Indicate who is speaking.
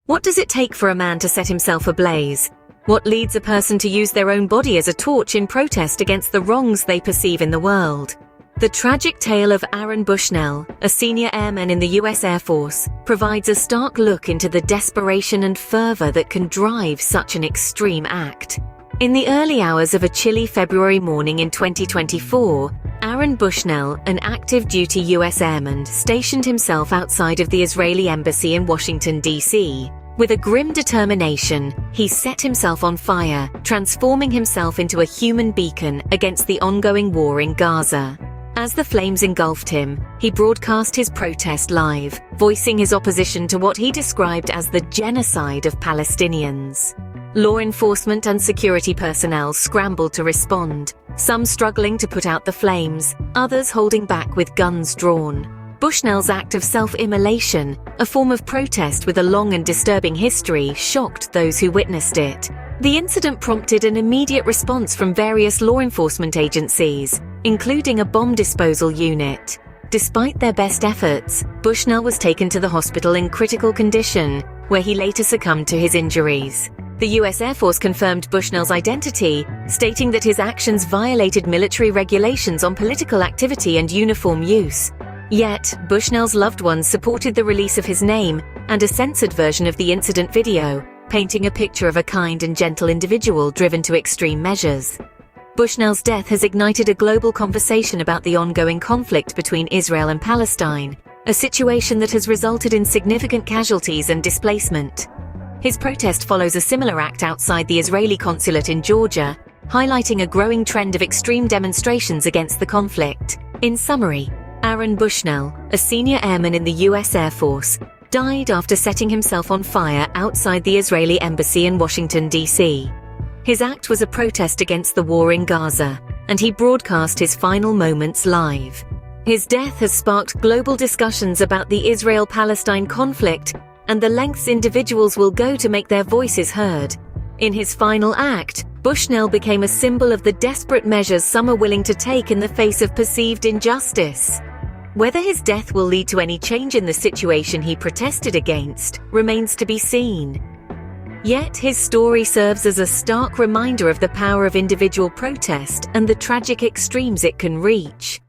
Speaker 1: What does it take for a man to set himself ablaze? What leads a person to use their own body as a torch in protest against the wrongs they perceive in the world? The tragic tale of Aaron Bushnell, a senior airman in the US Air Force, provides a stark look into the desperation and fervor that can drive such an extreme act. In the early hours of a chilly February morning in 2024, Aaron Bushnell, an active-duty US airman, stationed himself outside of the Israeli embassy in Washington, D.C. With a grim determination, he set himself on fire, transforming himself into a human beacon against the ongoing war in Gaza. As the flames engulfed him, he broadcast his protest live, voicing his opposition to what he described as the genocide of Palestinians. Law enforcement and security personnel scrambled to respond, some struggling to put out the flames, others holding back with guns drawn. Bushnell's act of self-immolation, a form of protest with a long and disturbing history, shocked those who witnessed it. The incident prompted an immediate response from various law enforcement agencies, including a bomb disposal unit. Despite their best efforts, Bushnell was taken to the hospital in critical condition, where he later succumbed to his injuries. The US Air Force confirmed Bushnell's identity, stating that his actions violated military regulations on political activity and uniform use. Yet, Bushnell's loved ones supported the release of his name and a censored version of the incident video, painting a picture of a kind and gentle individual driven to extreme measures. Bushnell's death has ignited a global conversation about the ongoing conflict between Israel and Palestine, a situation that has resulted in significant casualties and displacement. His protest follows a similar act outside the Israeli consulate in Georgia, highlighting a growing trend of extreme demonstrations against the conflict. In summary, Aaron Bushnell, a senior airman in the US Air Force, died after setting himself on fire outside the Israeli embassy in Washington, D.C. His act was a protest against the war in Gaza, and he broadcast his final moments live. His death has sparked global discussions about the Israel-Palestine conflict and the lengths individuals will go to make their voices heard. In his final act, Bushnell became a symbol of the desperate measures some are willing to take in the face of perceived injustice. Whether his death will lead to any change in the situation he protested against remains to be seen. Yet his story serves as a stark reminder of the power of individual protest and the tragic extremes it can reach.